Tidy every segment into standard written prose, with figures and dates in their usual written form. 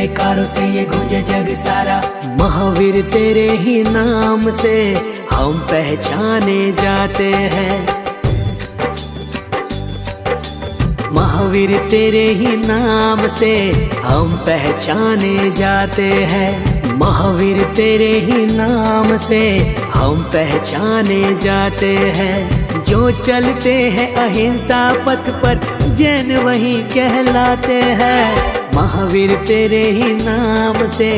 जयकारों से ये गूंजे जग सारा। महावीर तेरे ही नाम से हम पहचाने जाते हैं। महावीर तेरे ही नाम से हम पहचाने जाते हैं। महावीर तेरे ही नाम से हम पहचाने जाते हैं। जो चलते हैं अहिंसा पथ पर जैन वही कहलाते हैं। महावीर तेरे ही नाम से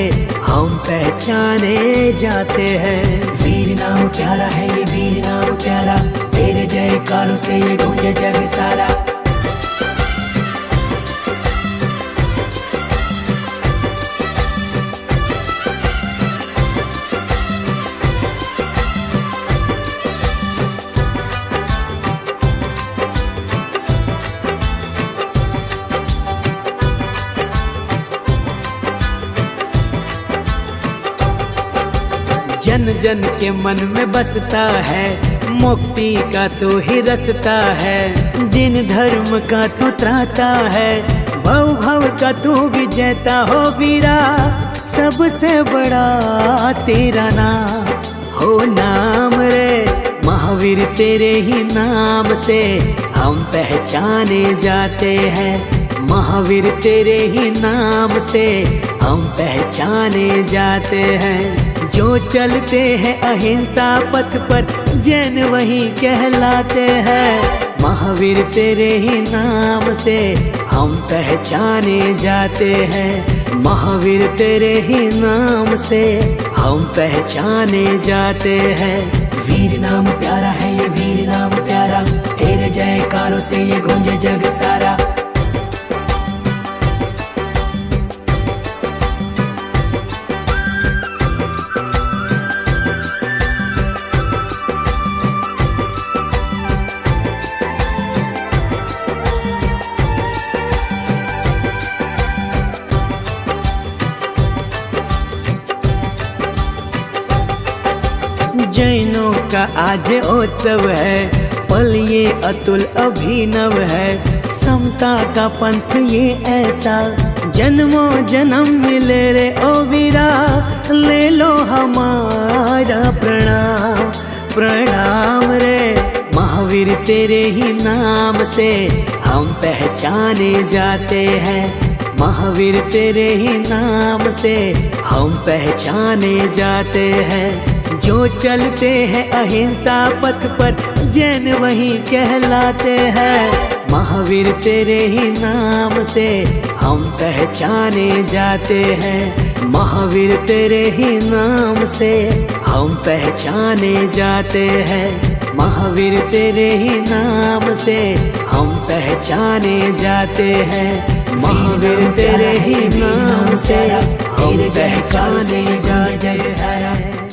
हम पहचाने जाते हैं। वीर नाम प्यारा है ये वीर नाम प्यारा, तेरे जयकारों से ये गूंजे जग सारा। जन जन के मन में बसता है, मुक्ति का तो ही रसता है। जिन धर्म का तू त्राता है, भव भव का तू विजेता हो वीरा। सबसे बड़ा तेरा नाम हो नाम रे। महावीर तेरे ही नाम से हम पहचाने जाते हैं। महावीर तेरे ही नाम से हम पहचाने जाते हैं। जो चलते हैं अहिंसा पथ पर जैन वही कहलाते हैं। महावीर तेरे ही नाम से हम पहचाने जाते हैं। महावीर तेरे ही नाम से हम पहचाने जाते हैं। वीर नाम प्यारा है ये वीर नाम प्यारा, तेरे जयकारों से ये गूंजे जग सारा। जैनों का आज उत्सव है, पल ये अतुल अभिनव है। समता का पंथ ये ऐसा, जन्मों जन्म मिले रे ओ वीरा। ले लो हमारा प्रणाम प्रणाम रे। महावीर तेरे ही नाम से हम पहचाने जाते हैं। महावीर तेरे ही नाम से हम पहचाने जाते हैं। जो चलते हैं अहिंसा पथ पर जैन वही कहलाते हैं। महावीर तेरे ही नाम से हम पहचाने जाते हैं। महावीर तेरे ही नाम से हम पहचाने जाते हैं। महावीर तेरे ही नाम से हम पहचाने जाते हैं। महावीर तेरे ही नाम से हम पहचाने जाते हैं।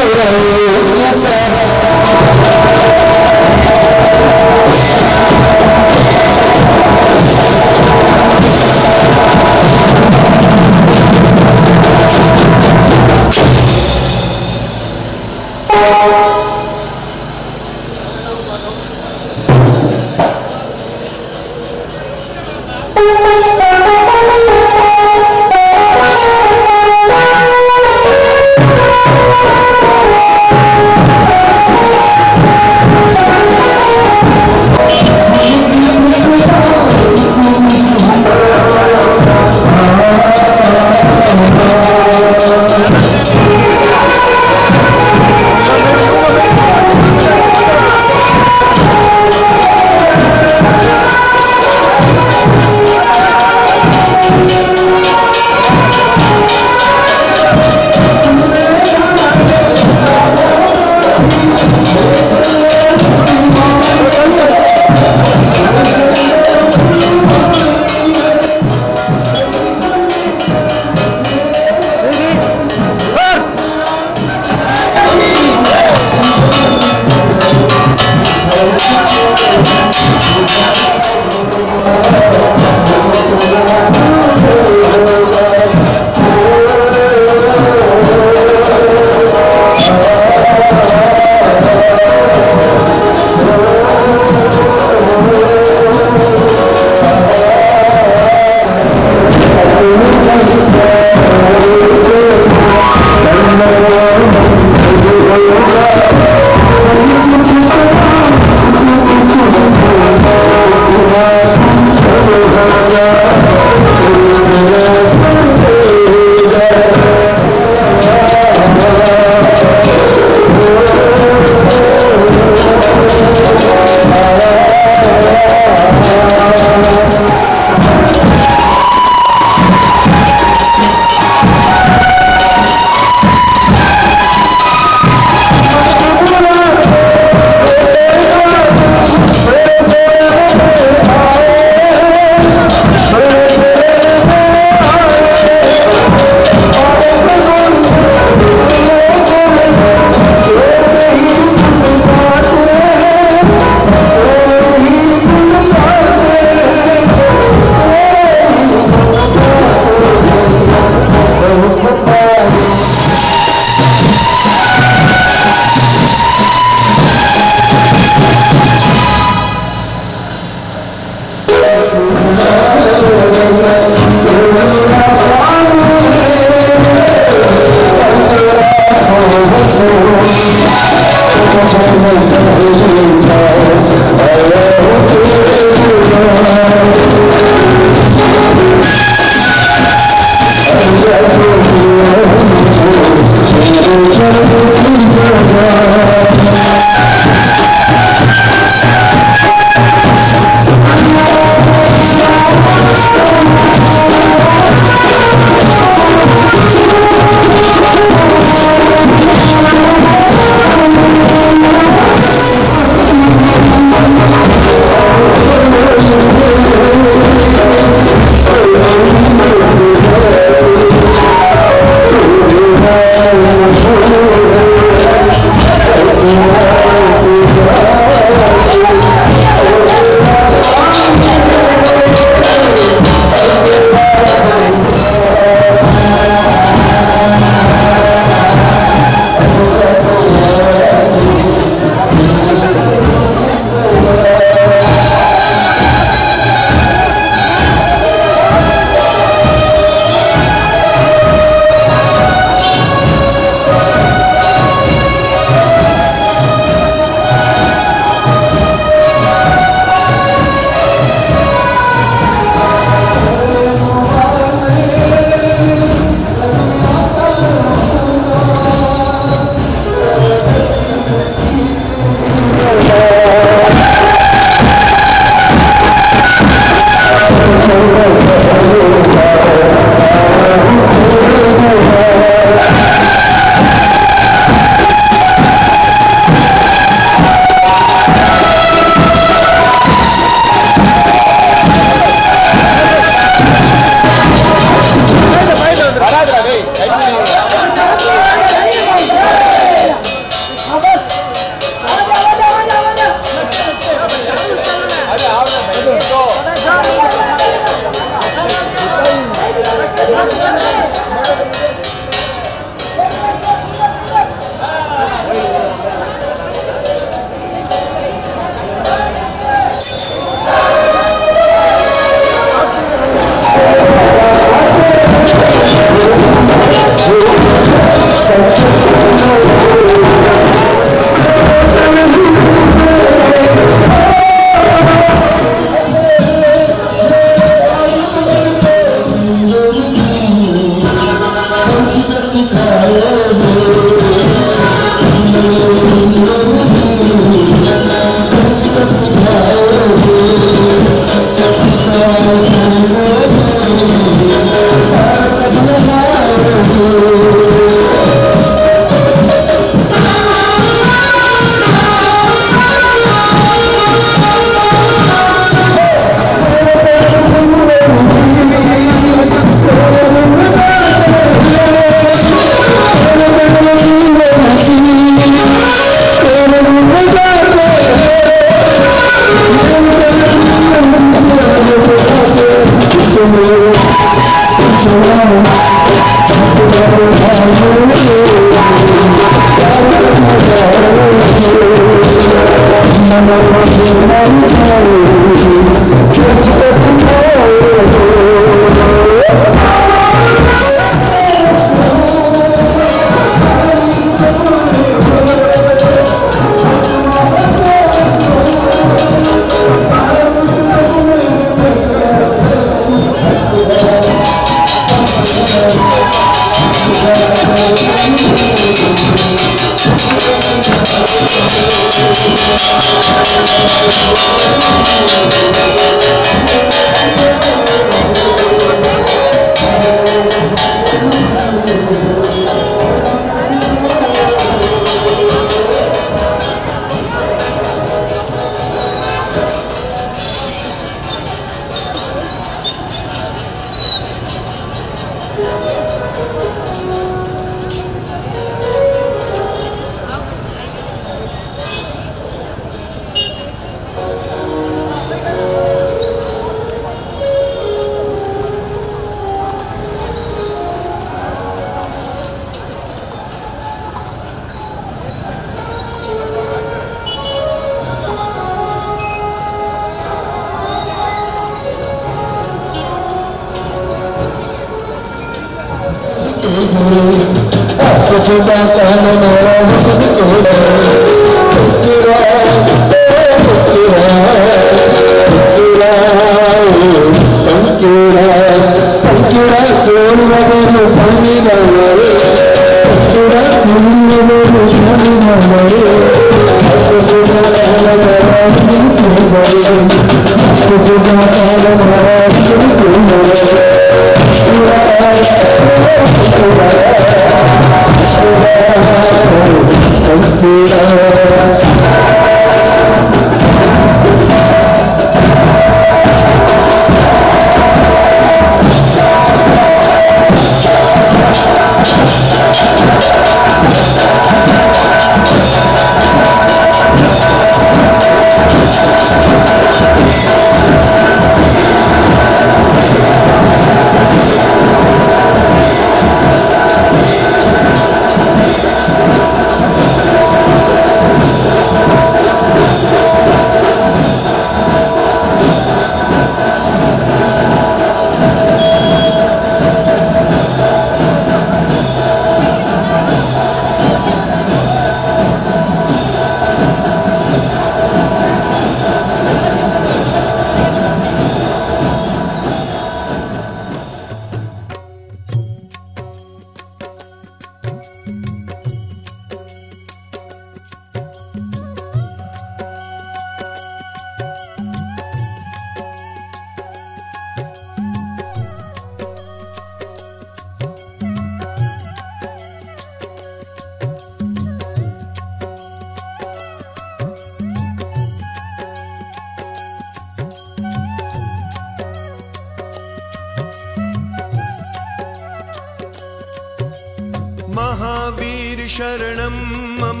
महावीर शरणं मम,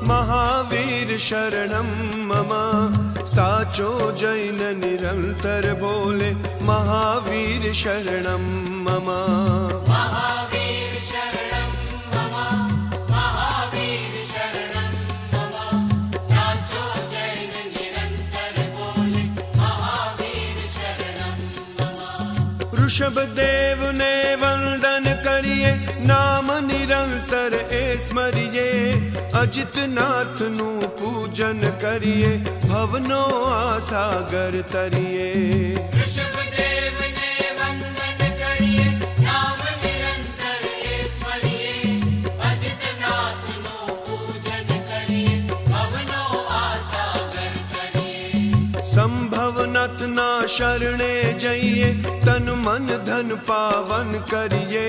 महावीर शरणं मम, साचो जैन निरंतर बोले महावीर शरणं मम। महावीर शरणं मम, महावीर शरणं मम, साचो जैन निरंतर बोले महावीर शरणं मम। ऋषभदेव ने वंदन करिए, नाम निरंतर ए स्मरिए, अजित नाथ नु पूजन करिए, भवनो आसागर तरिए। ऋषभदेव ने वंदन करिए, नाम निरंतर ए स्मरिए, अजित नाथ नु पूजन करिए, भवनो आसागर तरिए। संभव नथ ना शरणे जइए, तन मन धन पावन करिए,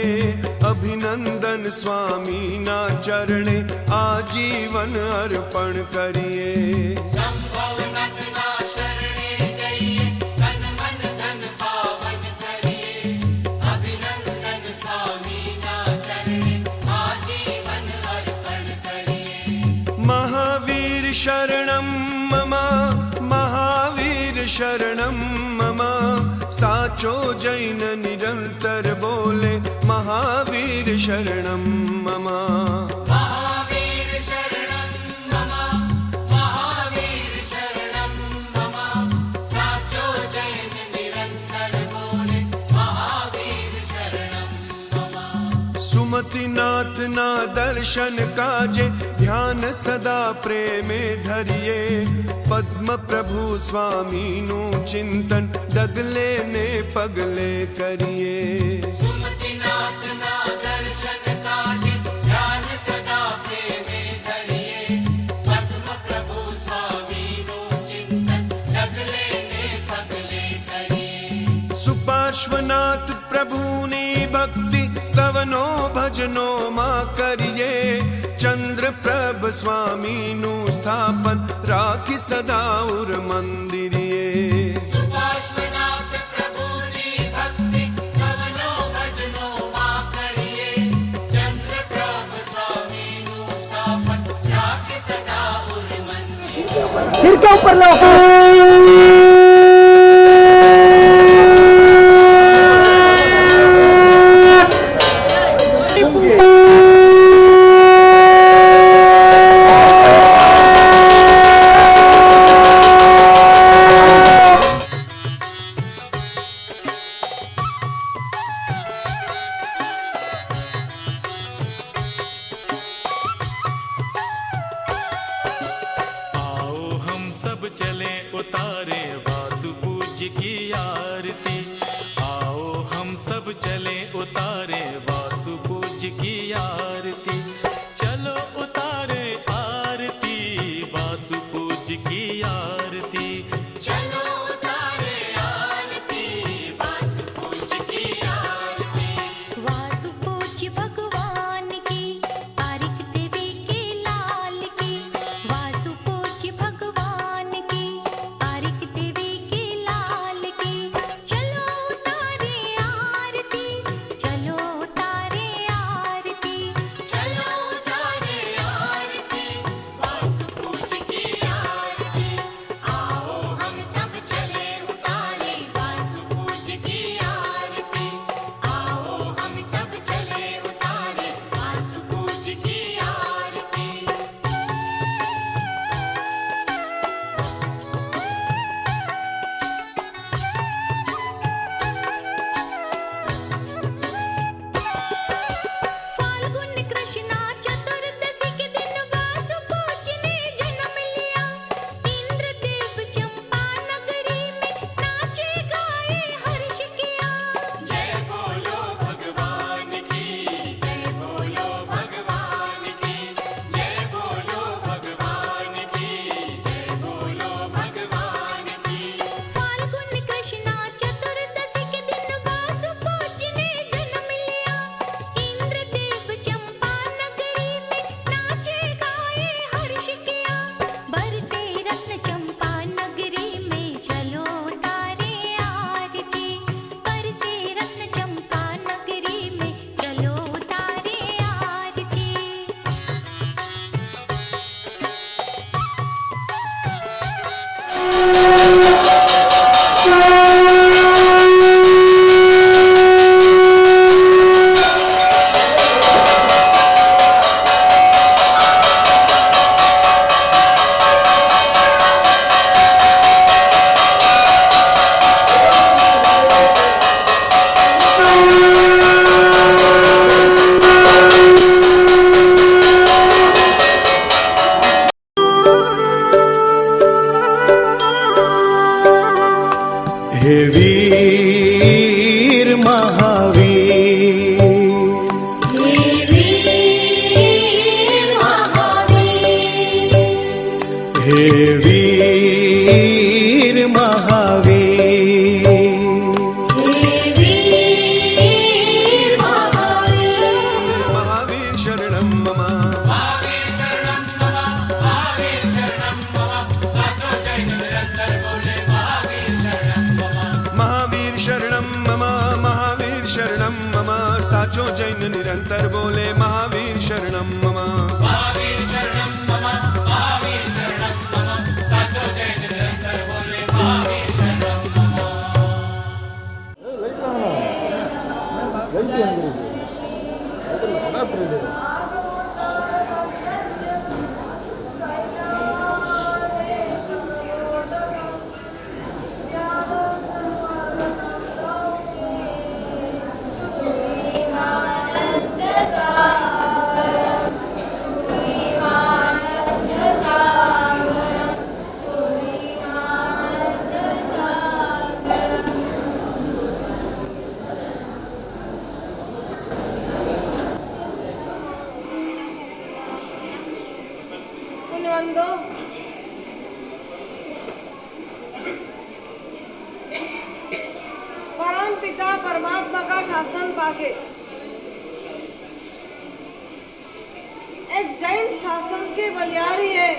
अभिनंदन स्वामी ना चरणे आजीवन अर्पण करिए। संभव नथ ना शरणे जइए, तन मन धन पावन करिए, अभिनंदन स्वामी ना चरणे आजीवन अर्पण करिए। महावीर शरणं मम, महावीर शरणं मम, साचो साचो जैन निरंतर बोले महावीर शरणं मम। महावीर शरणं मम, महावीर शरणं मम, साचो जैन निरंतर बोले महावीर शरणं मम। सुमतिनाथ ना दर्शन काजे ध्यान सदा प्रेमे धरिए। पद्म प्रभु स्वामी नु चिंतन डगले ने पगले करिए। सुमतिनाथ ना दर्शन काजे ध्यान सदा प्रेमे धरिए। पद्म प्रभु स्वामी नु चिंतन डगले ने पगले करिए। सुपार्श्वनाथ प्रभु नी भक्ति स्तवनो भजनो मा करिए। चंद्र प्रभ स्वामी नु स्थापन राखी सदा उर मंदिरिए। सुपार्श्वनाथ प्रभु नी भक्ति स्तवनो भजनो मा करिए। चंद्र प्रभ स्वामी नु स्थापन राखी सदा उर मंदिरिए। सिर के ऊपर लो। सब चले उतारे वासु पूज्य की आरती। आओ हम सब चले उतारे वासु पूज्य की आरती। चलो उतारे आरती वासु पूज्य की आरती। चलो उतारे आरती वासु पूज्य की आरती। वासु पूज्य भगवान की, तारिक देवी के लाल की। वासु पूज्य भगवान की, तारिक देवी के लाल की। चलो उतारे आरती, चलो उतारे आरती। चलो उतारे आरती वासु पूज्य की आरती। आओ हम सब चले उतारे वासु पूज्य की आरती। आओ हम सब चले उतारे वासु पूज्य की आरती। फाल्गुन कृष्णा चतुर्दशी के दिन वासु पूज्य ने जन्म लिया। इंद्रदेव चंपा नगरी में नाचे गाए हर्ष किया। जय बोलो भगवान की, जय बोलो भगवान की। जय बोलो भगवान की, जय बोलो भगवान की। फाल्गुन कृष्णा चतुर्दशी के दिन वासु पूज्य ने जन्म लिया। इंद्रदेव चंपा नगरी में नाचे गाए हर्ष किया। बरसे रत्न चंपा नगरी में, चलो उतारे आरती। बरसे रत्न चंपा नगरी में, चलो उतारे आरती। हे वीर महावीर, हे वीर महावीर, हे वीर महावीर, हे वीर महावीर। महावीर शरणं मम। महावीर शरणं मम, महावीर शरणं मम, साचो जैन निरंतर बोले महावीर शरणं मम। महावीर शरणं मम, महावीर शरणं मम, साचो जैन निरंतर बोले महावीर शरणं मम। महावीर शरणं मम, महावीर शरणं मम, साचो जैन निरंतर बोले महावीर शरणं मम। पुण्यवंतो, परम पिता परमात्मा का शासन पाके एक जैन शासन के बलियारी है।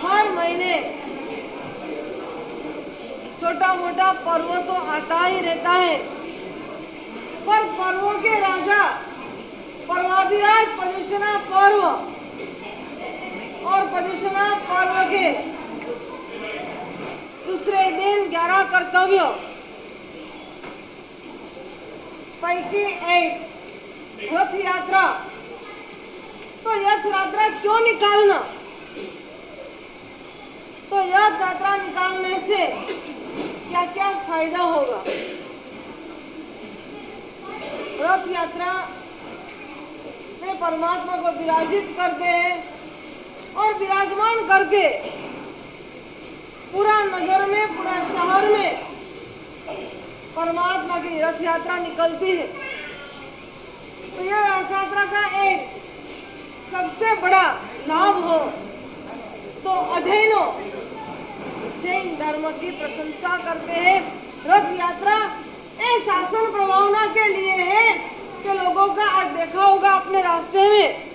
हर महीने छोटा मोटा पर्व तो आता ही रहता है, पर पर्वों के राजा पर्वाधिराज पर्युषणा पर्व और पर्युषणा पर्व के दूसरे दिन 11 कर्तव्य पैकी एक रथ यात्रा। तो रथ यात्रा क्यों निकालना? तो रथ यात्रा निकालने से क्या क्या फायदा होगा? रथ यात्रा में परमात्मा को विराजित करते हैं और विराजमान करके पूरा नगर में, पूरा शहर में परमात्मा की रथ यात्रा निकलती है। तो यह रथ यात्रा का एक सबसे बड़ा लाभ हो तो अजैनो जैन धर्म की प्रशंसा करते हैं। रथ यात्रा एक शासन प्रभावना के लिए है कि लोगों का आज देखा होगा अपने रास्ते में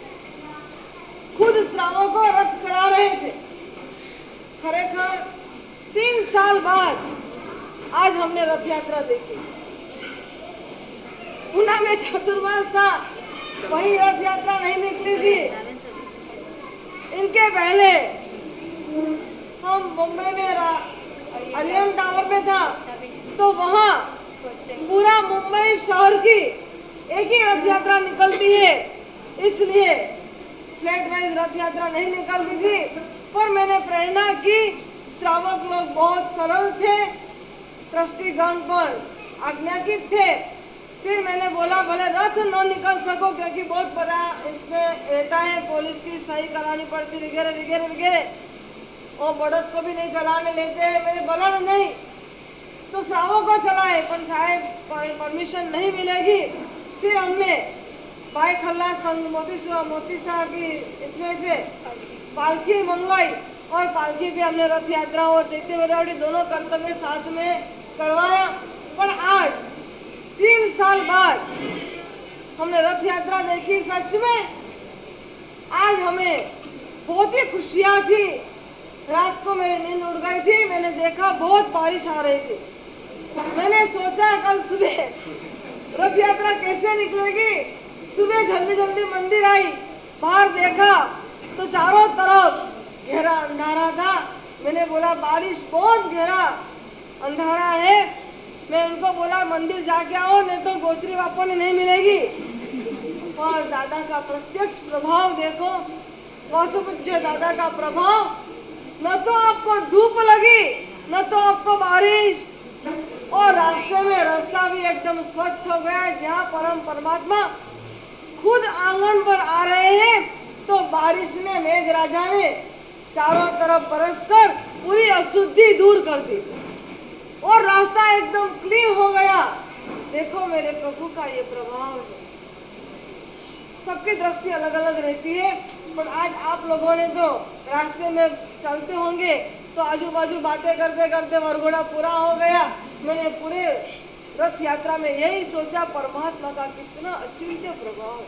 खुद श्रावकों को रथ चला रहे थे। खरेखर 3 साल बाद आज हमने रथ यात्रा देखी। पुणे में चतुर्मास था, वही रथ यात्रा नहीं निकली थी। इनके पहले हम मुंबई में अरियम टावर में था, तो वहाँ पूरा मुंबई शहर की एक ही रथ यात्रा निकलती है, इसलिए फ्लैट वाइज रथ यात्रा नहीं निकलती थी। पर मैंने प्रेरणा की, श्रावक लोग बहुत सरल थे, दृष्टिगण पर आज्ञाकित थे। फिर मैंने बोला भले रथ न निकल सको क्योंकि बहुत बड़ा इसमें रहता है, पुलिस की सही करानी पड़ती वगैरह वगैरह वगैरह, और बढ़त को भी नहीं चलाने लेते हैं। मैंने बोला नहीं तो श्रावक को चलाए, पर साहेब परमिशन नहीं मिलेगी। फिर हमने बाई खल्ला संघ मोतीसा की इसमें से पालकी मंगवाई और पालकी भी हमने रथ यात्रा और चैत्य वैरावटी दोनों कर्तव्य साथ में करवाया। पर आज 3 साल बाद हमने रथ यात्रा देखी। सच में आज हमें बहुत ही खुशियाँ थी। रात को मेरी नींद उड़ गई थी, मैंने देखा बहुत बारिश आ रही थी। मैंने सोचा कल सुबह रथ यात्रा कैसे निकलेगी। सुबह जल्दी जल्दी मंदिर आई, बाहर देखा तो चारों तरफ गहरा अंधारा था। मैंने बोला बारिश बहुत गहरा अंधारा है। मैं उनको बोला मंदिर जाके आओ, नहीं तो गोचरी बापा ने नहीं मिलेगी। और दादा का प्रत्यक्ष प्रभाव देखो, वासुपूज्य दादा का प्रभाव। न तो आपको धूप लगी, न तो आपको बारिश, और रास्ते में रास्ता भी एकदम स्वच्छ हो गया। जहाँ परम परमात्मा खुद आंगन पर आ रहे हैं, तो बारिश ने, मेघराजा ने चारों तरफ बरसकर पूरी अशुद्धि दूर कर दी और रास्ता एकदम क्लीन हो गया। देखो मेरे प्रभु का ये प्रभाव है। सबकी दृष्टि अलग अलग रहती है, पर आज आप लोगों ने तो रास्ते में चलते होंगे तो आजू बाजू बातें करते करते वरघोड़ा पूरा हो गया। मैंने पूरे रथ यात्रा में यही सोचा, परमात्मा का कितना अचिंत्य प्रभाव है।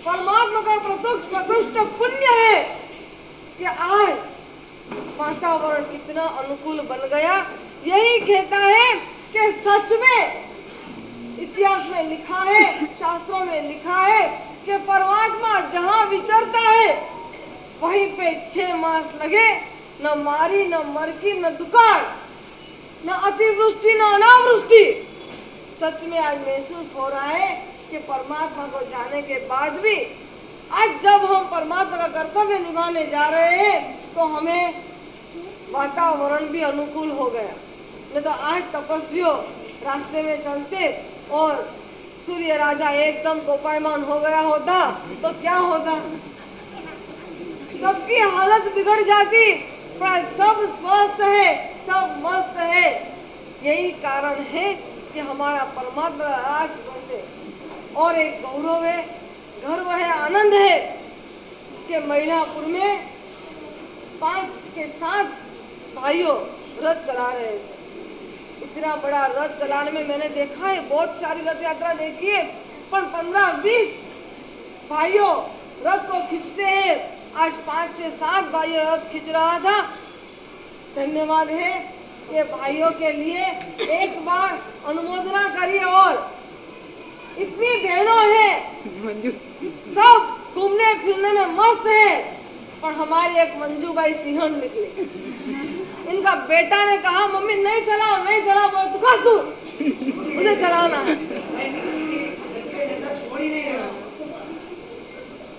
परमात्मा का प्रकृष्ट पुण्य है कि आज वातावरण कितना अनुकूल बन गया। यही कहता है कि सच में इतिहास में लिखा है, शास्त्रों में लिखा है कि परमात्मा जहाँ विचरता है वहीं पे 6 मास लगे, न मारी न मरकी न दुकान, न अतिवृष्टि न अनावृष्टि। सच में आज महसूस हो रहा है कि परमात्मा को जाने के बाद भी आज जब हम परमात्मा का कर्तव्य निभाने जा रहे हैं तो हमें वातावरण भी अनुकूल हो गया। नहीं तो आज तपस्वियों रास्ते में चलते और सूर्य राजा एकदम कोपायमान हो गया होता तो क्या होता, सबकी हालत बिगड़ जाती। पर सब स्वस्थ है, सब मस्त है। यही कारण है कि हमारा परमात्मा आज से और एक गौरव है, गर्व है, आनंद है कि महिलापुर में 5 के 7 भाइयों रथ चला रहे थे। इतना बड़ा रथ चलाने में मैंने देखा है, बहुत सारी रथ यात्रा देखी है, पर 15-20 भाइयों रथ को खींचते हैं। आज 5 से 7 भाइयों रथ खींच रहा था। धन्यवाद है ये भाइयों के लिए, एक बार अनुमोदना करिए। और इतनी बहनों हैं, सब घूमने फिरने में मस्त है, पर हमारी एक मंजू बाई सिंहन निकली। इनका बेटा ने कहा मम्मी नहीं चलाओ नहीं चलाओ, बोलो तू खस तू, मुझे चलाना है।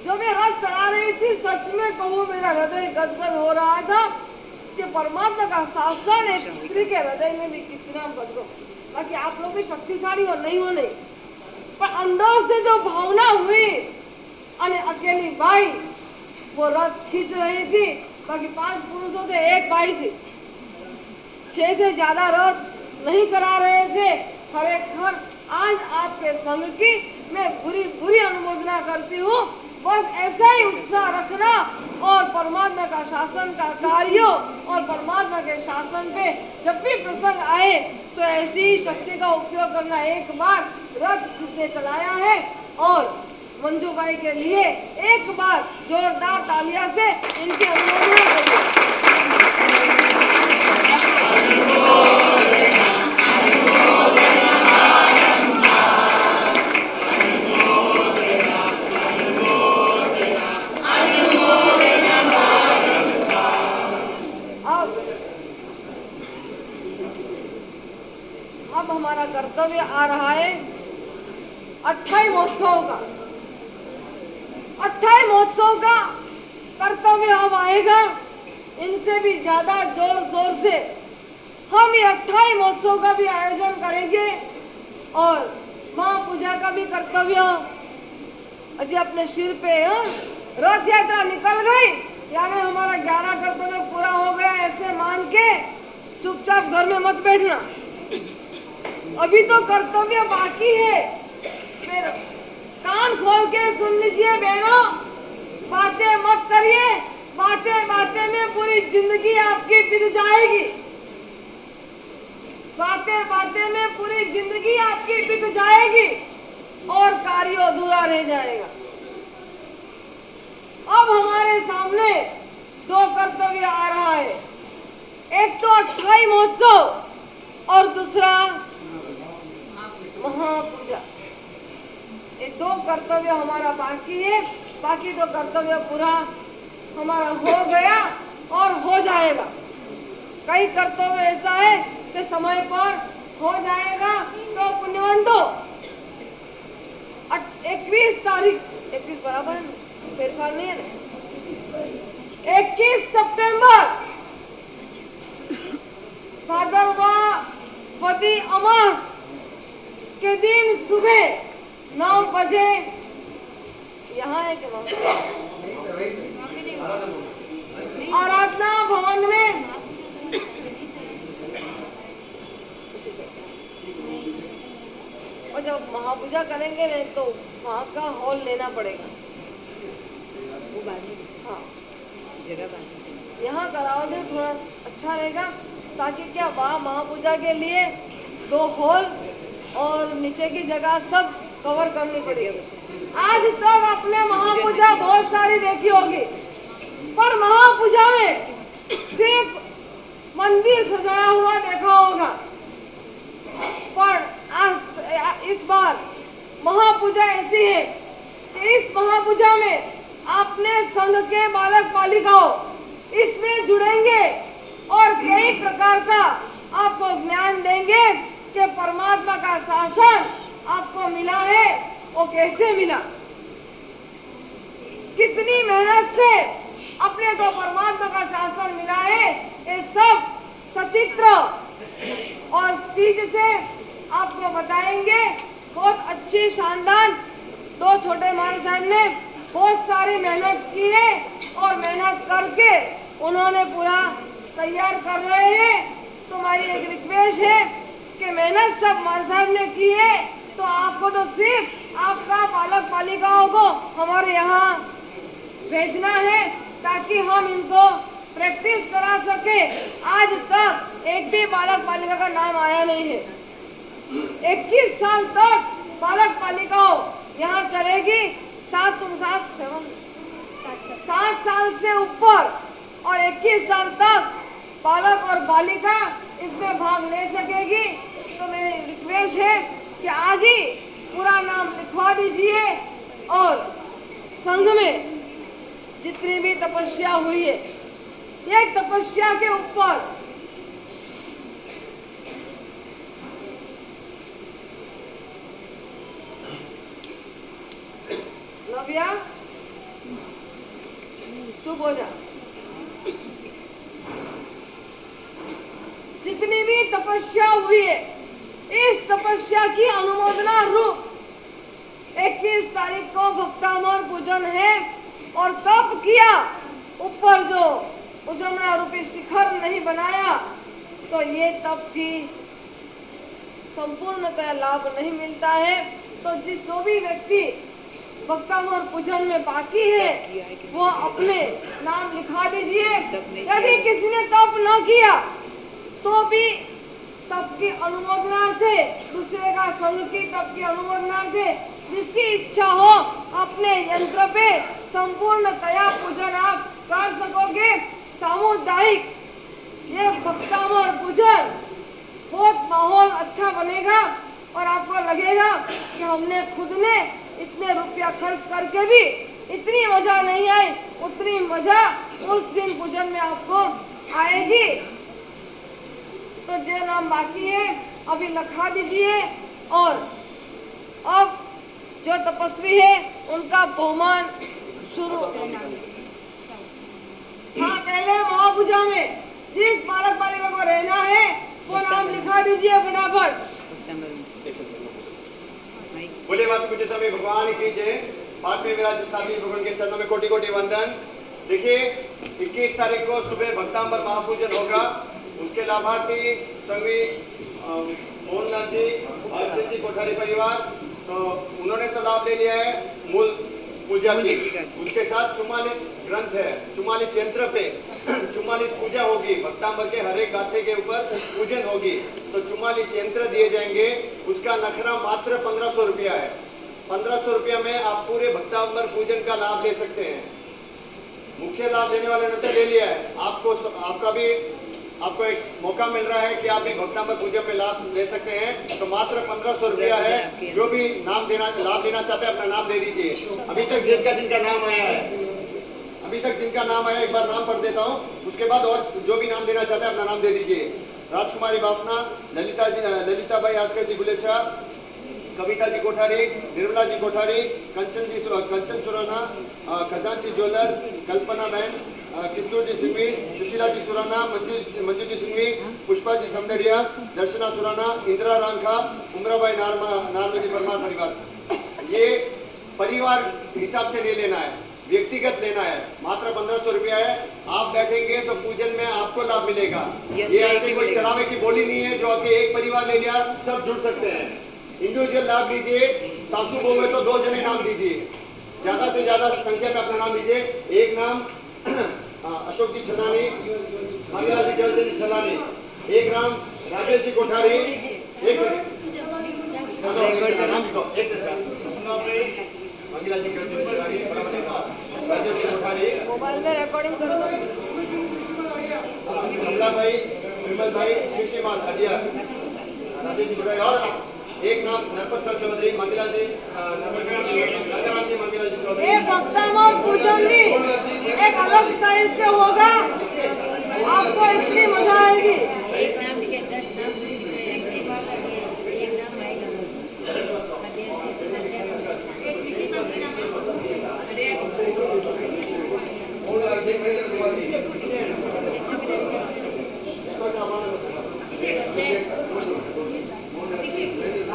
जब मैं रथ चला रही थी, सच में कहूँ मेरा हृदय गदगद हो रहा था कि परमात्मा का शासन एक स्त्री के हृदय में भी कितना बदलो। बाकी आप लोग भी शक्तिशाली हो नहीं हो नहीं, पर अंदर से जो भावना हुई, अने अकेली बाई वो रथ खींच रही थी। बाकी 5 पुरुषों थे, एक बाई थी। 6 से ज्यादा रथ नहीं चला रहे थे। खरेखर आज आपके संग की मैं बुरी अनुमोदना करती हूँ। बस ऐसा ही उत्साह रखना और परमात्मा का शासन का कार्यों और परमात्मा के शासन पे जब भी प्रसंग आए तो ऐसी शक्ति का उपयोग करना। एक बार रथ जिसने चलाया है और मंजू बाई के लिए एक बार जोरदार तालियां से इनकी अनुमोदना करिए। अब हमारा कर्तव्य आ रहा है अट्ठाई महोत्सव का। अट्ठाई महोत्सव का कर्तव्य अब आएगा। इनसे भी ज्यादा जोर शोर से हम ये अट्ठाई महोत्सव का भी आयोजन करेंगे और महापूजा का भी कर्तव्य अजय अपने सिर पे। रथ यात्रा निकल गई यानी हमारा 11 कर्तव्य पूरा हो गया, ऐसे मान के चुपचाप घर में मत बैठना। अभी तो कर्तव्य बाकी है। फिर कान खोल के सुन लीजिए बहनों, बातें मत करिए, बातें बातें में पूरी जिंदगी आपकी बीत जाएगी। बातें बातें में पूरी जिंदगी आपकी बीत जाएगी और कार्य अधूरा रह जाएगा। अब हमारे सामने 2 कर्तव्य आ रहा है, एक तो अट्ठाई महोत्सव और दूसरा महापूजा। ये 2 कर्तव्य हमारा बाकी है। बाकी 2 कर्तव्य पूरा हमारा हो गया और हो जाएगा। कई कर्तव्य ऐसा है कि समय पर हो जाएगा तो पुण्यवंतों 21 तारीख 21 बराबर है ना, फेरफार नहीं है ना, 21 सितंबर भादरवा वदी अमास के दिन सुबह 9 बजे यहाँ है कि आराधना भवन में और जब महापूजा करेंगे नहीं तो वहाँ का हॉल लेना पड़ेगा। हाँ जगह यहाँ कराओगे थोड़ा अच्छा रहेगा, ताकि क्या वहाँ महापूजा के लिए 2 हॉल और नीचे की जगह सब कवर करनी पड़ेगी। आज तक अपने महापूजा बहुत सारी देखी होगी, पर महापूजा में सिर्फ मंदिर सजाया हुआ देखा होगा, पर आज इस बार महापूजा ऐसी है कि इस महापूजा में अपने संघ के बालक बालिकाओं इसमें जुड़ेंगे और कई प्रकार का आपको ज्ञान देंगे कि परमात्मा का शासन आपको मिला है वो कैसे मिला, कितनी मेहनत से अपने को परमात्मा का शासन मिला है, ये सब सचित्र और स्पीच से आपको बताएंगे। बहुत अच्छी शानदार दो छोटे महाराज साहब ने बहुत सारी मेहनत की है और मेहनत करके उन्होंने पूरा तैयार कर रहे हैं। तुम्हारी एक रिक्वेस्ट है कि मेहनत सब महाराज साहब ने की है तो आपको तो सिर्फ आपका बालक बालिकाओं को हमारे यहाँ भेजना है ताकि हम इनको प्रैक्टिस करा सके। आज तक एक भी बालक बालिका का नाम आया नहीं है। 21 साल तक बालक बालिकाओं यहाँ चलेगी, 7 साल से ऊपर और 21 साल तक बालक और बालिका इसमें भाग ले सकेगी। तो मेरी रिक्वेस्ट है कि आज ही पूरा नाम लिखवा दीजिए और संघ में जितनी भी तपस्या हुई है ये तपस्या के ऊपर नव्या चुप हो जा। जितनी भी तपस्या हुई है इस तपस्या की अनुमोदना रूप 21 तारीख को भक्तामर पूजन है और तप किया ऊपर जो उजमना रूपी शिखर नहीं बनाया तो ये तप की संपूर्णतः लाभ नहीं मिलता है। तो जो भी व्यक्ति भक्तामर पूजन में बाकी है वो अपने नाम लिखा दीजिए। यदि किसी ने तप न किया तो भी तप की अनुमोदनार्थे दूसरे का संघ की तप की अनुमोदनार्थे जिसकी इच्छा हो अपने यंत्र पे संपूर्णतया पूजन आप कर सकोगे। सामुदायिक ये भक्तामर पूजन बहुत माहौल अच्छा बनेगा और आपको लगेगा कि हमने खुद ने इतने रुपया खर्च करके भी इतनी मजा नहीं आई, उतनी मजा उस दिन पूजन में आपको आएगी। तो जो नाम बाकी है अभी लिखा दीजिए और अब जो तपस्वी है उनका बहुमान शुरू हो गया। हाँ, पहले महापूजा में जिस बालक बालिका को रहना है वो नाम लिखा दीजिए फटाफट। बोले वासुदेव स्वामी भगवान की जय। बाद में विराजित स्वामी भगवान के चरणों में कोटि कोटि वंदन। देखिए 21 तारीख को सुबह भक्तांबर महापूजन होगा। उसके लाभार्थी स्वामी मोहनलाल जी, अर्चन जी कोठारी परिवार, तो उन्होंने तो लाभ ले लिया है मूल पूजा की। उसके साथ 44 ग्रंथ है, 44 यंत्र पे 44 पूजा होगी। भक्तांबर के हर एक गाथे के ऊपर पूजन होगी तो 44 यंत्र दिए जाएंगे। उसका नखरा मात्र 1500 रुपया है। 1500 रुपया में आप पूरे भक्तांबर पूजन का लाभ ले सकते हैं। मुख्य लाभ लेने वाले ने तो ले लिया है। आपको एक मौका मिल रहा है कि आप भी भक्तांबर पूजन में लाभ ले सकते हैं। तो मात्र 1500 रुपया है। जो भी लाभ लेना चाहते हैं अपना नाम दे दीजिए। अभी तक जिनका नाम आया है, एक बार नाम पढ़ देता हूँ। उसके बाद और जो भी नाम देना चाहते हैं अपना नाम दे दीजिए। राजकुमारी बाफना, ललिता भाई आस्कर जी गुलेछा, कविता जी कोठारी, निर्मला जी कोठारी, कंचन सुराना, खजांची ज्वेलर्स, कल्पना बहन, किशोर जी सिंघवी, सुशीला जी सुराना, मंजू जी सिंघवी, पुष्पा जी समदड़िया, दर्शना सुराना, इंदिरा रांखा, उमराबाई नारमजी परमार परिवार। ये परिवार हिसाब से नहीं लेना है, व्यक्तिगत लेना है। मात्र 1500 रुपया है। आप बैठेंगे तो पूजन में आपको लाभ मिलेगा। ये आपकी कोई चलावे की बोली नहीं है जो आपके एक परिवार ले लिया सब जुड़ सकते हैं। इंडिविजुअल लाभ लीजिए। सासू बहू है तो 2 जने नाम दीजिए। ज्यादा से ज्यादा संख्या में अपना नाम दीजिए। एक नाम अशोक जी छलानी, मंगला जी छलानी, एक नाम राजेश जी कोठारी, एक मंगला जी राजेश जी कोठारी, मोबाइल में रिकॉर्डिंग कर दो। कमला भाई, विमल भाई, शिवमाल हडिया, राजेश जी कोठारी और एक नाम नरपत सर चौधरी मंदिरा जी, नंदराम जी मंदिरा जी चौधरी। ये भक्तम और पूजन भी एक अलग स्टाइल से होगा, आपको इतनी मजा आएगी। एक नाम लिखे 10 नाम सेवा करिए, एक नाम आएगा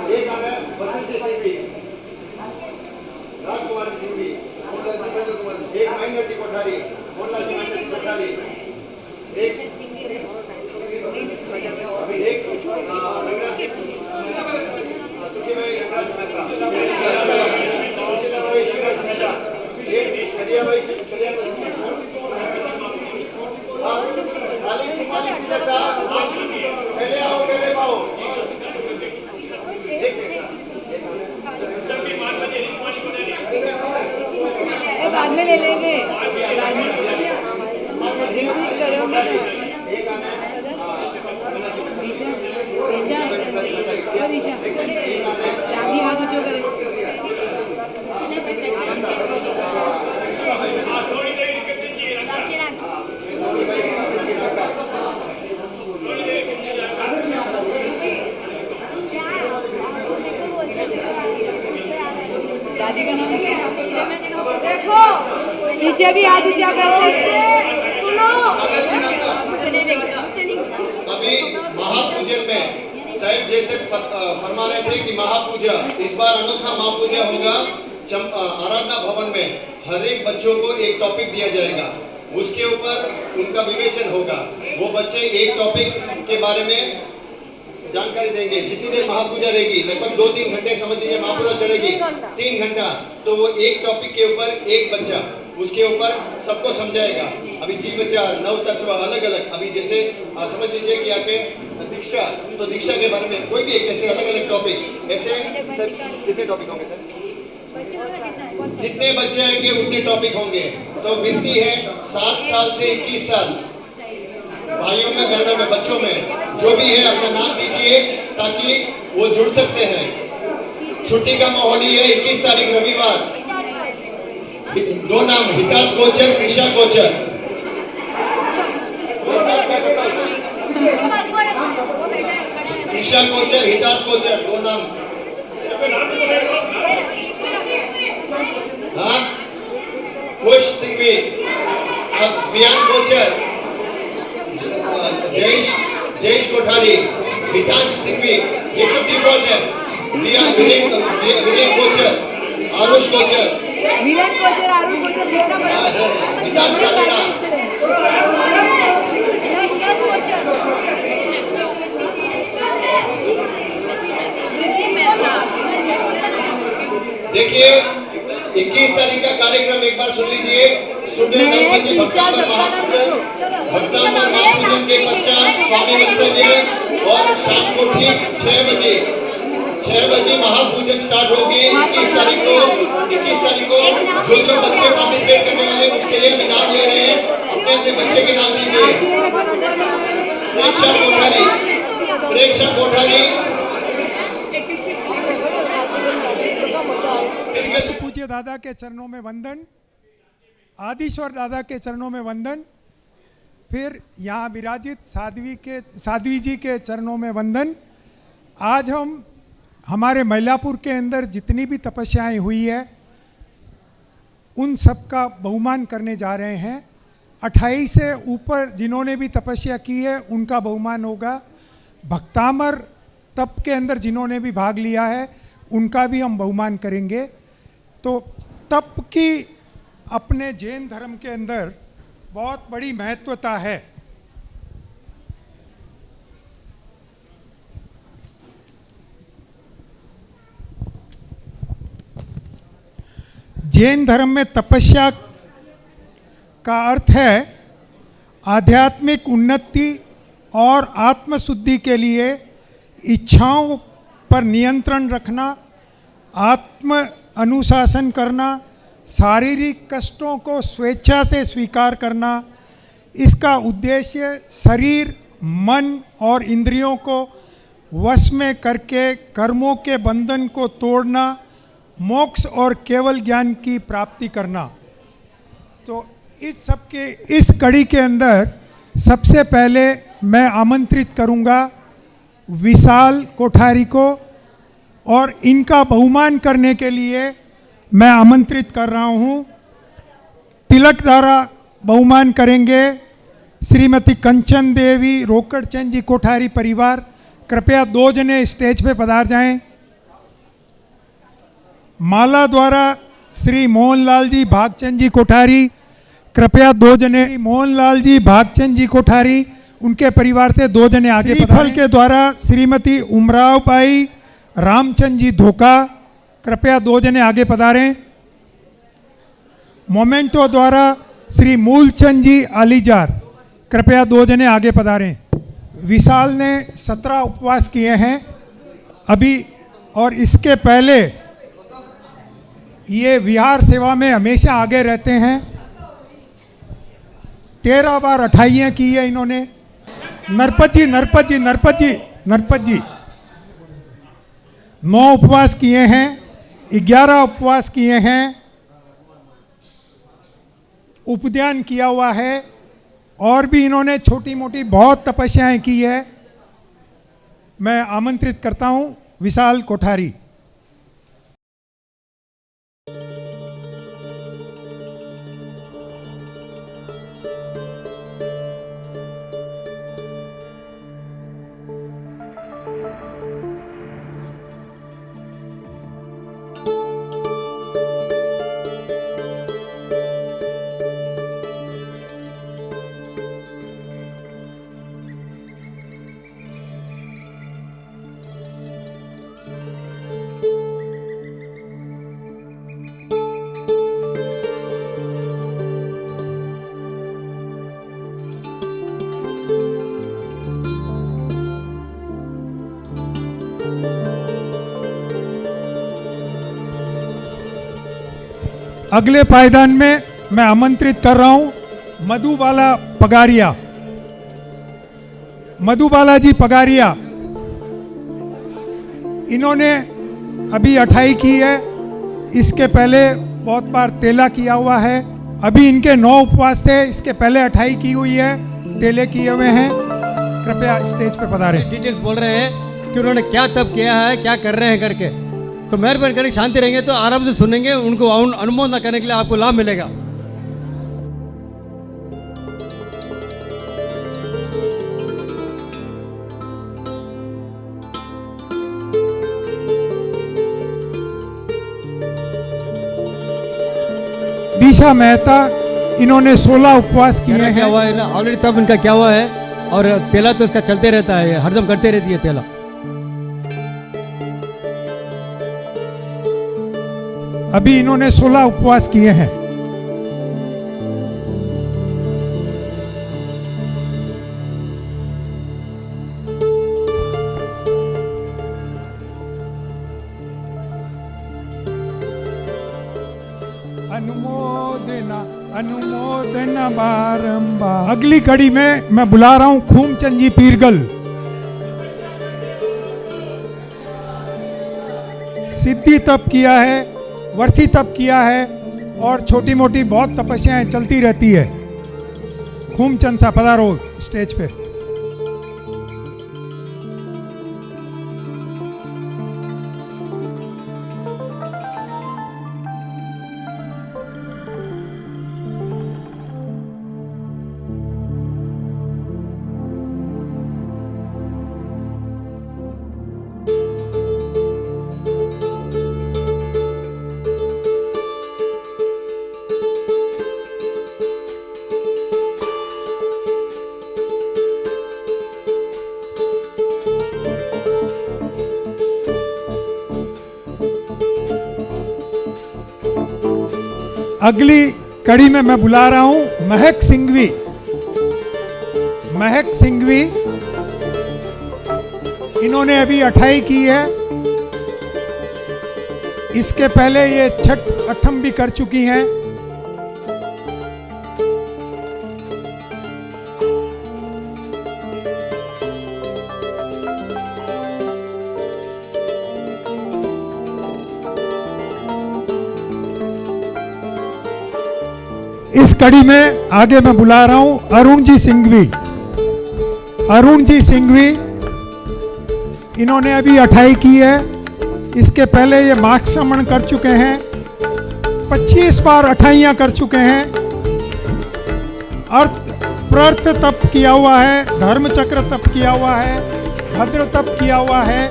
एक नाम है वसंत सिंह जी, राजकुमार सिंह जी, मोहनलाल जी महेंद्र कुमार जी, एक महेंद्र जी कोठारी, मोहनलाल जी महेंद्र कोठारी, एक अभी एक सुखीभाई रंगराज मेहता, सुशीलाबाई रंगराज मेहता, एक करियाबाई कल्याण। खाली 44 सीधे सा आप पहले आओ पहले पाओ। बाद में ले लेंगे, बाद में रिपीट करोगे ना। दिशा अभी हाथ ऊंचो करे। दादी का नाम देखो, पीछे भी हाथ ऊंचा करते सुनो। अभी महापूजन में साहिब जैसे फरमा रहे थे कि महापूजा इस बार अनोखा महापूजा होगा। आराधना भवन में हर एक बच्चों को एक टॉपिक दिया जाएगा, उसके ऊपर उनका विवेचन होगा। वो बच्चे एक टॉपिक के बारे में जानकारी देंगे। जितनी देर महापूजा रहेगी, लगभग 2-3 घंटे समझ लीजिए महापूजा चलेगी, 3 घंटा, तो वो एक टॉपिक के ऊपर एक बच्चा उसके ऊपर सबको समझाएगा। अभी जीव विचार, नव तत्व अलग अलग, अभी जैसे समझ लीजिए कि आपके दीक्षा, तो दीक्षा के बारे में कोई भी एक ऐसे अलग अलग टॉपिक, ऐसे सर कितने टॉपिक होंगे सर? जितने बच्चे आएंगे उतने टॉपिक होंगे। तो विनती है 7 साल से 21 साल भाइयों में, बहनों में, बच्चों में जो भी है अपना नाम दीजिए ताकि वो जुड़ सकते हैं। छुट्टी का माहौल ही है। 21 तारीख रविवार, 2 नाम हितात कोचर, कृषा कोचर। कृषा कोचर, हितात कोचर, 2 नाम। हाँ, खुश सिंघवी, अभियान कोचर, जयेश कोठारी, हितांश सिंघवी, ये सब डिफॉल्ट है। विरेन कोचर, आरुष कोचर, वीरेन कोचर, अरुण कोचर, कितना बड़ा हितांश कालेड़ा। देखिए 21 तारीख का कार्यक्रम एक बार सुन लीजिए। सुबह 9 बजे भक्तामर महापूजन के पश्चात स्वामी वत्सल्य और शाम को ठीक 6 बजे महापूजन स्टार्ट होगी। 21 तारीख को जो बच्चे पार्टिसिपेट करने वाले उसके लिए भी नाम ले रहे हैं। अपने अपने बच्चे के नाम दीजिए। प्रेक्षा कोठारी, पूज्य दादा के चरणों में वंदन, आदिश्वर दादा के चरणों में वंदन, फिर यहाँ विराजित साध्वी जी के चरणों में वंदन। आज हम हमारे मैलापुर के अंदर जितनी भी तपस्याएं हुई है उन सब का बहुमान करने जा रहे हैं। 28 से ऊपर जिन्होंने भी तपस्या की है उनका बहुमान होगा। भक्तामर तप के अंदर जिन्होंने भी भाग लिया है उनका भी हम बहुमान करेंगे। तो तप की अपने जैन धर्म के अंदर बहुत बड़ी महत्वता है। जैन धर्म में तपस्या का अर्थ है आध्यात्मिक उन्नति और आत्मशुद्धि के लिए इच्छाओं पर नियंत्रण रखना, आत्म अनुशासन करना, शारीरिक कष्टों को स्वेच्छा से स्वीकार करना। इसका उद्देश्य शरीर, मन और इंद्रियों को वश में करके कर्मों के बंधन को तोड़ना, मोक्ष और केवल ज्ञान की प्राप्ति करना। तो इस सब के इस कड़ी के अंदर सबसे पहले मैं आमंत्रित करूंगा विशाल कोठारी को, और इनका बहुमान करने के लिए मैं आमंत्रित कर रहा हूं, तिलक द्वारा बहुमान करेंगे श्रीमती कंचन देवी रोकड़चंद जी कोठारी परिवार। कृपया 2 जने स्टेज पे पधार जाएं। माला द्वारा श्री मोहनलाल जी भागचंद जी कोठारी, कृपया 2 जने मोहनलाल जी भागचंद जी कोठारी, उनके परिवार से 2 जने आगे पधारें। फल के द्वारा श्रीमती उमराव बाई रामचंद जी धोखा, कृपया 2 जने आगे पधारें। मोमेंटो द्वारा श्री मूलचंद जी आलीजार, कृपया 2 जने आगे पधारें। विशाल ने 17 उपवास किए हैं अभी, और इसके पहले ये विहार सेवा में हमेशा आगे रहते हैं। 13 बार अठाइयाँ की है इन्होंने। नरपत जी 9 उपवास किए हैं, 11 उपवास किए हैं, उपध्यान किया हुआ है, और भी इन्होंने छोटी मोटी बहुत तपस्याएं की है। मैं आमंत्रित करता हूं विशाल कोठारी। अगले पायदान में मैं आमंत्रित कर रहा हूं मधुबाला पगारिया। मधुबाला जी पगारिया, इन्होंने अभी 28 की है, इसके पहले बहुत बार तेला किया हुआ है। अभी इनके 9 उपवास थे, इसके पहले 28 की हुई है, तेले किए हुए हैं। कृपया स्टेज पे पधारें। डिटेल्स बोल रहे हैं कि उन्होंने क्या तब किया है, क्या कर रहे हैं करके, तो मेहरबानी करके शांति रहेंगे तो आराम से सुनेंगे, उनको अनुमोदन न करने के लिए आपको लाभ मिलेगा। दिशा मेहता, इन्होंने 16 उपवास किए हैं। क्या हुआ है ना, ऑलरेडी तब इनका क्या हुआ है, और तेला तो इसका चलते रहता है, हरदम करते रहती है तेला। अभी इन्होंने 16 उपवास किए हैं। अनुमोदना बारंबार। अगली कड़ी में मैं बुला रहा हूं खूमचंद जी पीरगल। सिद्धि तप किया है, वर्षी तप किया है, और छोटी मोटी बहुत तपस्याएं चलती रहती है। खूमचंद सा पधारो स्टेज पे। अगली कड़ी में मैं बुला रहा हूं महक सिंघवी। महक सिंघवी, इन्होंने अभी 28 की है, इसके पहले ये छठ अठम भी कर चुकी हैं। इस कड़ी में आगे मैं बुला रहा हूं अरुण जी सिंघवी। अरुण जी सिंघवी, इन्होंने अभी 28 की है। इसके पहले ये मार्ग श्रमण कर चुके हैं, 25 बार 28 कर चुके हैं। अर्थ प्रर्थ तप किया हुआ है, धर्म चक्र तप किया हुआ है, भद्र तप किया हुआ है।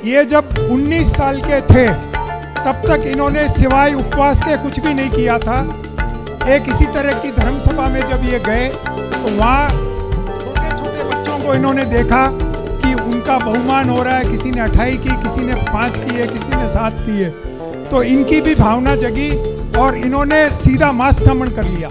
ये जब 19 साल के थे तब तक इन्होंने सिवाय उपवास के कुछ भी नहीं किया था। एक इसी तरह की धर्म सभा में जब ये गए तो वहाँ छोटे छोटे बच्चों को इन्होंने देखा कि उनका बहुमान हो रहा है। किसी ने 28 की, किसी ने 5 की है, किसी ने 7 की है। तो इनकी भी भावना जगी और इन्होंने सीधा मास श्रमण कर लिया।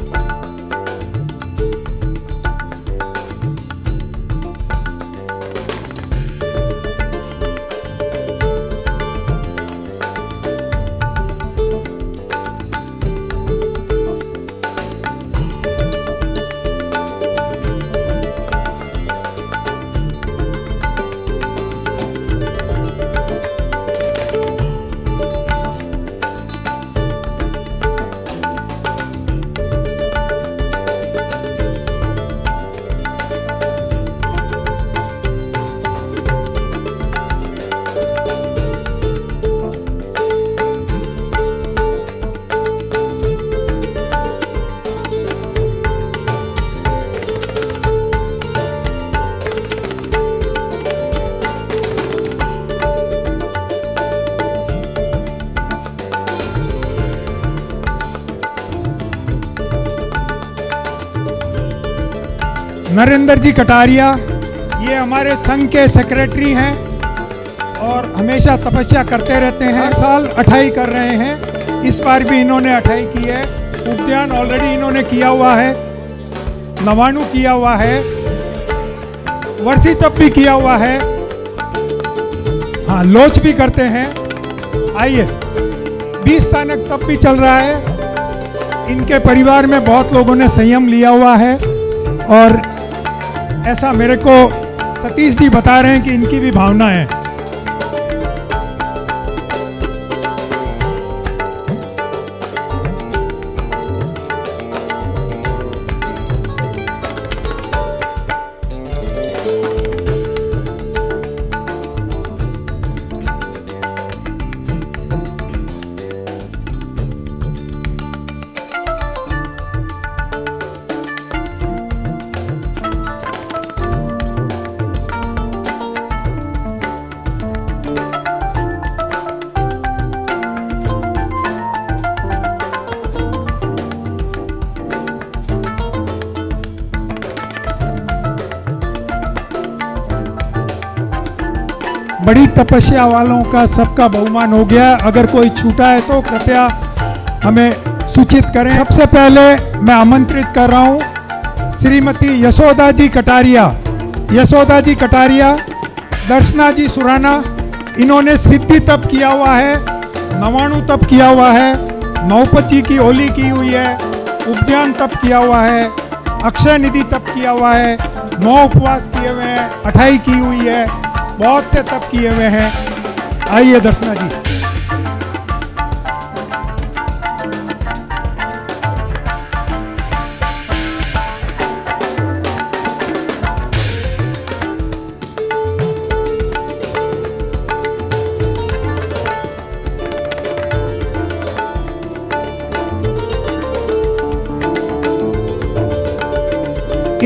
नरेंद्र जी कटारिया, ये हमारे संघ के सेक्रेटरी हैं और हमेशा तपस्या करते रहते हैं। हर साल 28 कर रहे हैं, इस बार भी इन्होंने 28 की है। उद्यान ऑलरेडी इन्होंने किया हुआ है, नवाणु किया हुआ है, वर्षी तप भी किया हुआ है, हाँ लोच भी करते हैं। आइए, 20 स्थानक तप भी चल रहा है। इनके परिवार में बहुत लोगों ने संयम लिया हुआ है और ऐसा मेरे को सतीश जी बता रहे हैं कि इनकी भी भावना है। बड़ी तपस्या वालों का सबका बहुमान हो गया। अगर कोई छूटा है तो कृपया हमें सूचित करें। सबसे पहले मैं आमंत्रित कर रहा हूं श्रीमती यशोदा जी कटारिया। यशोदा जी कटारिया, दर्शना जी सुराना, इन्होंने सिद्धि तप किया हुआ है, नवाणु तप किया हुआ है, नौपची की होली की हुई है, उद्यान तप किया हुआ है, अक्षय निधि तप किया हुआ है, 9 उपवास किए हुए हैं, 28 की हुई है, बहुत से तप किए हुए हैं। आइए दर्शना जी।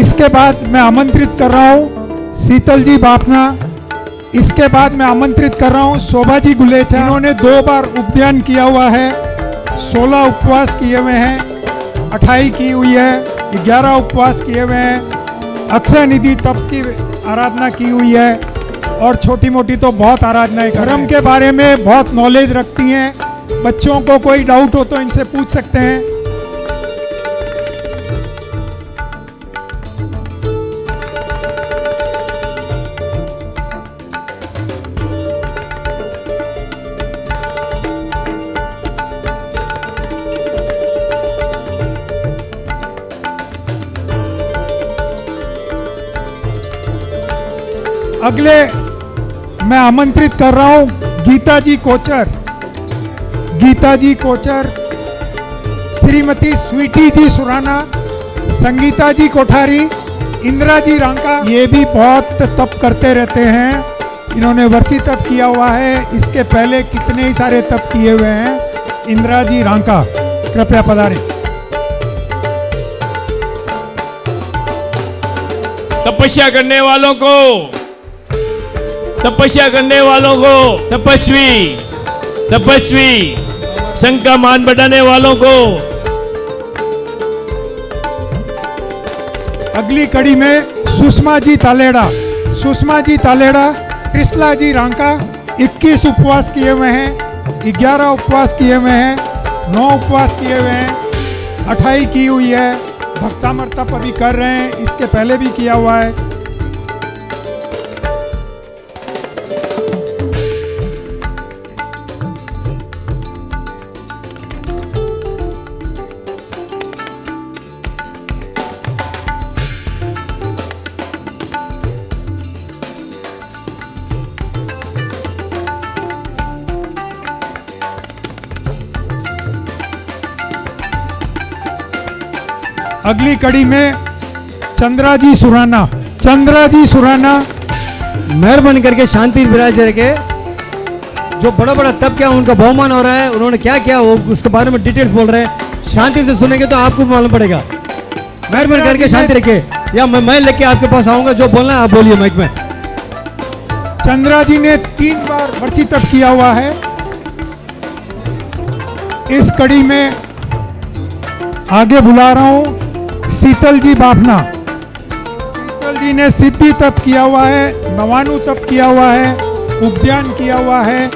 इसके बाद मैं आमंत्रित कर रहा हूं शीतल जी बापना। इसके बाद मैं आमंत्रित कर रहा हूं शोभा जी गुलेचा। इन्होंने 2 बार उपनयन किया हुआ है, 16 उपवास किए हुए हैं, 28 की हुई है, 11 उपवास किए हुए हैं, अक्षय निधि तप की आराधना की हुई है और छोटी मोटी तो बहुत आराधनाएं। धर्म के बारे में बहुत नॉलेज रखती हैं। बच्चों को कोई डाउट हो तो इनसे पूछ सकते हैं। अगले मैं आमंत्रित कर रहा हूं गीता जी कोचर। गीता जी कोचर श्रीमती स्वीटी जी सुराना, संगीता जी कोठारी, इंदिरा जी रांका, ये भी बहुत तप करते रहते हैं। इन्होंने वर्षी तप किया हुआ है, इसके पहले कितने ही सारे तप किए हुए हैं। इंदिरा जी रांका कृपया पधारें। तपस्या करने वालों को, तपस्या करने वालों को, तपस्वी तपस्वी, संघ का मान बढ़ाने वालों को। अगली कड़ी में सुषमा जी तालेड़ा, सुषमा जी तालेड़ा, कृष्णा जी रांका 21 उपवास किए हुए हैं, 11 उपवास किए हुए हैं, 9 उपवास किए हुए हैं, 28 की हुई है, भक्तामर तप अभी कर रहे हैं, इसके पहले भी किया हुआ है। अगली कड़ी में चंद्रा जी सुराना, चंद्रा जी सुराना, मेहरबानी करके शांति विराज करके जो बड़ा बड़ा तब क्या उनका बहुमान हो रहा है, उन्होंने क्या किया वो उसके बारे में डिटेल्स बोल रहे हैं। शांति से सुनेंगे तो आपको मालूम पड़ेगा। मेहरबानी करके शांति रखिए, या मैं लेके आपके पास आऊंगा, जो बोलना है आप बोलिए माइक में। चंद्रा जी ने 3 बार वर्षी तप किया हुआ है। इस कड़ी में आगे बुला रहा हूं शीतल जी बाफना। शीतल जी ने सिद्धि तप किया हुआ है, नवानु तप किया हुआ है, उपध्यान किया हुआ है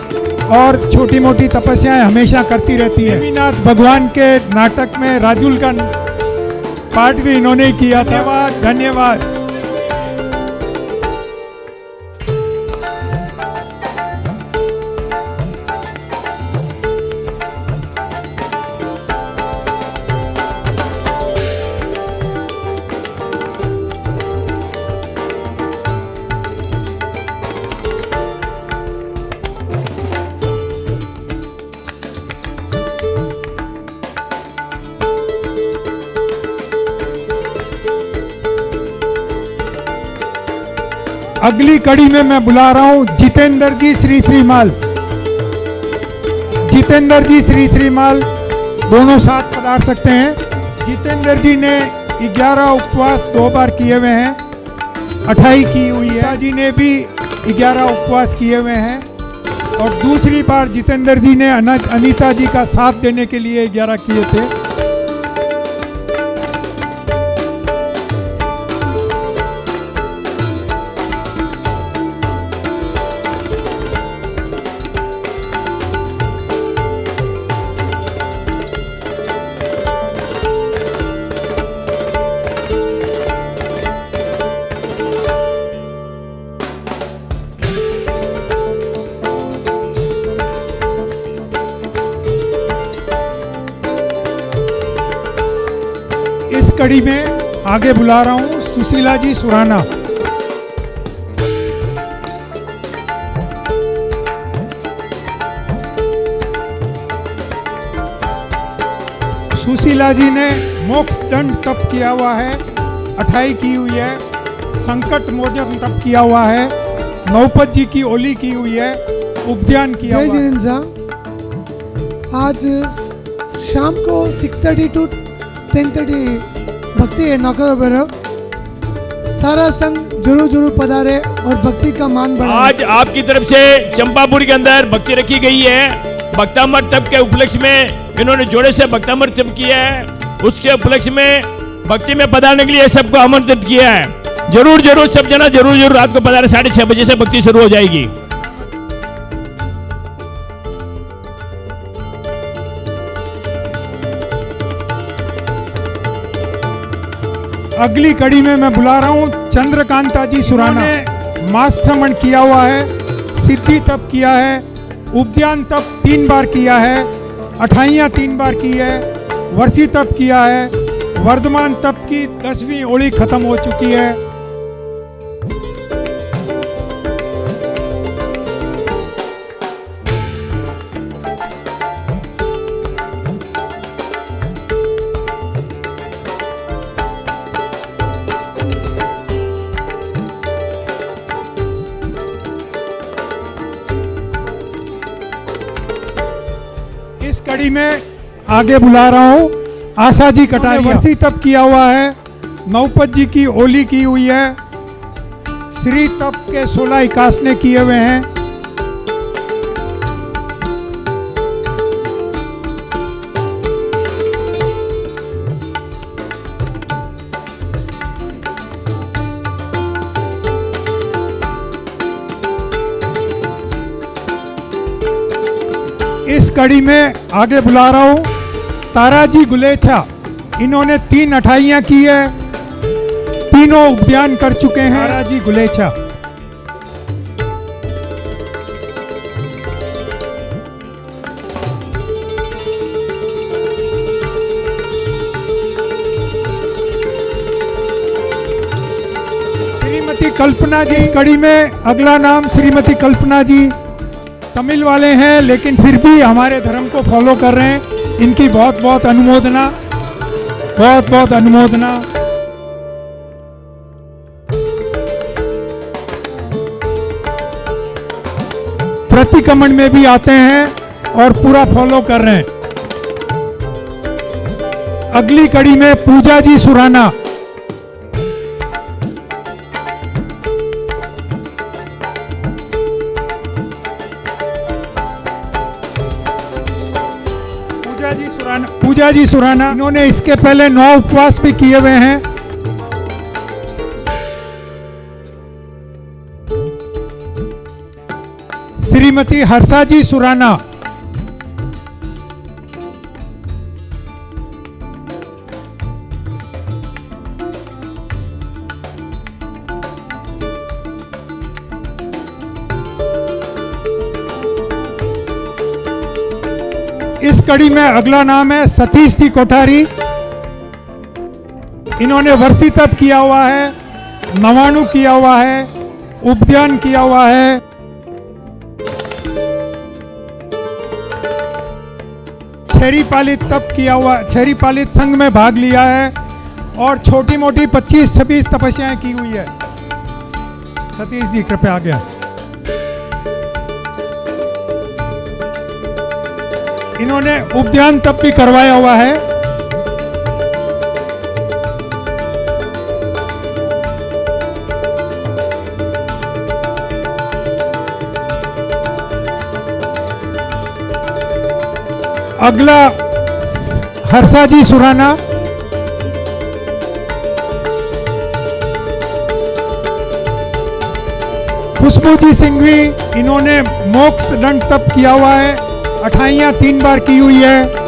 और छोटी मोटी तपस्याएं हमेशा करती रहती है। देवीनाथ भगवान के नाटक में राजुल का पाठ भी इन्होंने किया। धन्यवाद धन्यवाद। अगली कड़ी में मैं बुला रहा हूं जितेंद्र जी श्री श्रीमाल। जितेंद्र जी श्री श्रीमाल दोनों साथ पधार सकते हैं। जितेंद्र जी ने 11 उपवास 2 बार किए हुए हैं, 28 की हुई है। जी ने भी 11 उपवास किए हुए हैं और दूसरी बार जितेंद्र जी ने अनीता जी का साथ देने के लिए 11 किए थे। इस कड़ी में आगे बुला रहा हूं सुशीला जी सुराना। सुशीला जी ने मोक्ष दंड तप किया हुआ है, 28 की हुई है, संकट मोचन तप किया हुआ है, नौपत जी की ओली की हुई है, उपध्यान किया हुआ है। आज शाम को 6:30 to 10:30 भक्ति है नौकर भैरव। सारा संघ जरूर पधारे और भक्ति का मान बढ़ाए। आज आपकी तरफ से चंपापुर के अंदर भक्ति रखी गई है। भक्तामृत तप के उपलक्ष्य में इन्होंने जोड़े से भक्तामृत तप किया है, उसके उपलक्ष्य में भक्ति में पधारने के लिए सबको आमंत्रित किया है। जरूर सब जना जरूर रात को पधारे, 6:30 बजे से भक्ति शुरू हो जाएगी। अगली कड़ी में मैं बुला रहा हूं चंद्रकांता जी सुराना। मास्थमन किया हुआ है, सिद्धि तप किया है, उपध्यान तप 3 बार किया है, 28 3 बार की है, वर्षी तप किया है, वर्धमान तप की 10वीं ओली खत्म हो चुकी है। कड़ी में आगे बुला रहा हूँ आशा जी कटारिया। वर्षी तप किया हुआ है, नौपत जी की ओली की हुई है, श्री तप के 16 इकासने किए हुए हैं। इस कड़ी में आगे बुला रहा हूँ ताराजी गुलेछा। इन्होंने 3 अठाइयाँ की है, तीनों उद्यान कर चुके हैं। ताराजी गुलेछा। श्रीमती कल्पना जी। इस कड़ी में अगला नाम श्रीमती कल्पना जी तमिल वाले हैं, लेकिन फिर भी हमारे धर्म को फॉलो कर रहे हैं। इनकी बहुत बहुत अनुमोदना, बहुत बहुत अनुमोदना। प्रतिक्रमण में भी आते हैं और पूरा फॉलो कर रहे हैं। अगली कड़ी में पूजा जी सुराना। पूजा जी सुराना। इन्होंने इसके पहले 9 उपवास भी किए हुए हैं। श्रीमती हर्षा जी सुराना। इस कड़ी में अगला नाम है सतीश जी कोठारी। इन्होंने वर्षी तप किया हुआ है, नवाणु किया हुआ है, उपध्यान किया हुआ है। छेरी पालित तप किया हुआ, छेरी पालित संघ में भाग लिया है और छोटी मोटी 25-26 तपस्याएं की हुई है। सतीश जी कृपया आ गया। इन्होंने उपध्यान तप भी करवाया हुआ है। अगला हर्षा जी सुराना। खुशबू जी सिंघवी। इन्होंने मोक्ष दंड तप किया हुआ है, 28 3 बार की हुई है।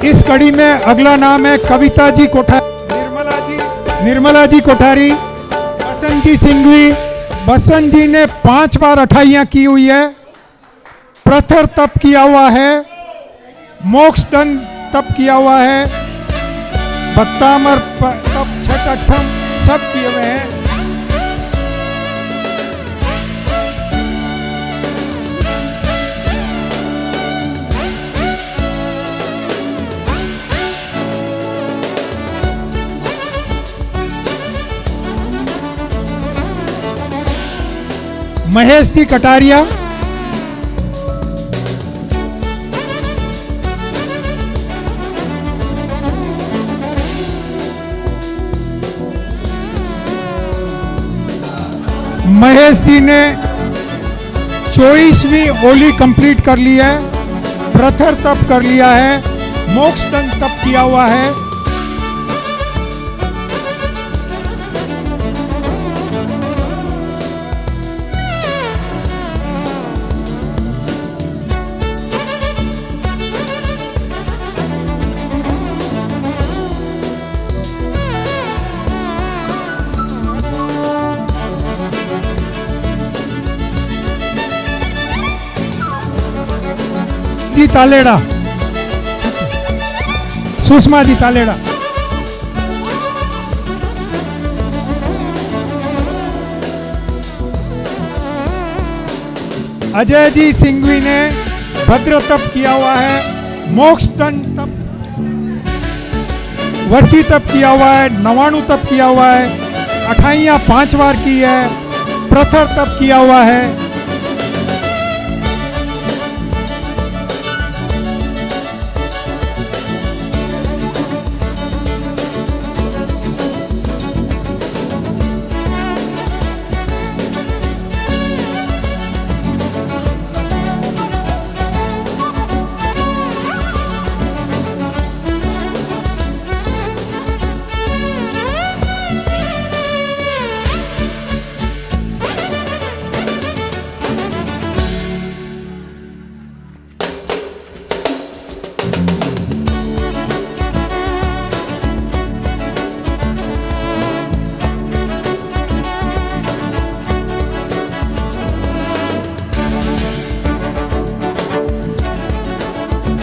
इस कड़ी में अगला नाम है कविता जी कोठारी। निर्मला जी कोठारी। बसंत जी सिंघवी। बसंत जी ने 5 बार 28 की हुई है। प्रथर तप किया हुआ है, मोक्ष दंड तप किया हुआ है, भक्तामर तप 6 अठम सब किए हुए हैं। महेश जी कटारिया। महेश जी ने 24वीं ओली कंप्लीट कर ली है, प्रथर तप कर लिया है, मोक्ष दंड तप किया हुआ है। जी तालेड़ा। सुषमा जी तालेड़ा। अजय जी सिंघवी ने भद्र तप किया हुआ है, मोक्ष दंड तप वर्षी तप किया हुआ है, 99 तप किया हुआ है, 28 5 बार की है, प्रथर तप किया हुआ है।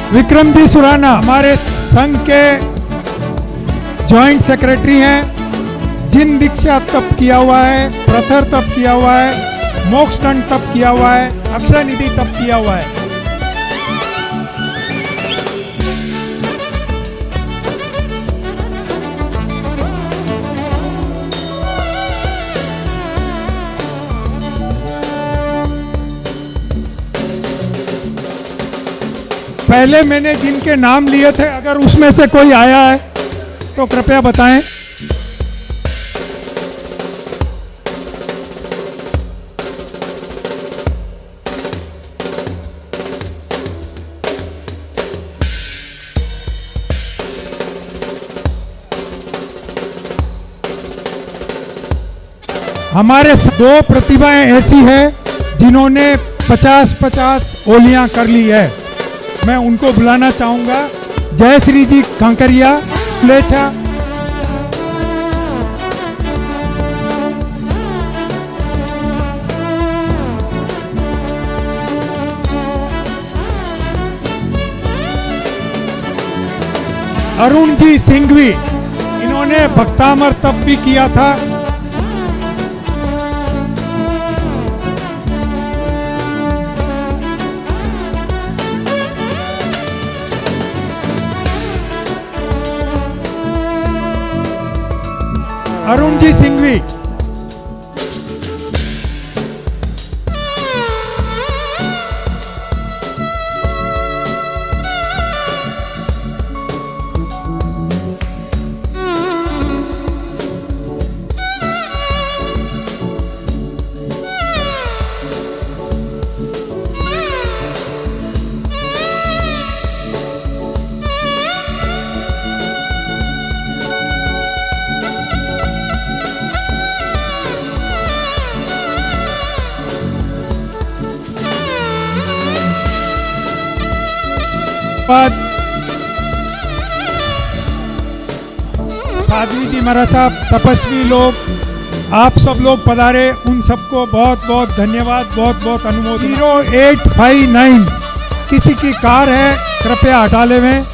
विक्रम जी सुराना हमारे संघ के जॉइंट सेक्रेटरी हैं, जिन दीक्षा तप किया हुआ है, प्रथर तप किया हुआ है, मोक्ष दंड तप किया हुआ है, अक्षय निधि तप किया हुआ है। पहले मैंने जिनके नाम लिए थे, अगर उसमें से कोई आया है तो कृपया बताएं। हमारे 2 प्रतिभाएं ऐसी हैं जिन्होंने 50-50 ओलियां कर ली है। मैं उनको बुलाना चाहूंगा। जय श्री जी कांकरिया लेछा, अरुण जी सिंघवी, इन्होंने भक्तामर तप भी किया था। अरुण जी सिंघवी, साध्वी जी महाराज साहब, तपस्वी लोग, आप सब लोग पधारे, उन सबको बहुत बहुत धन्यवाद, बहुत बहुत अनुमोदन। 0859 किसी की कार है, कृपया हटा लेवें।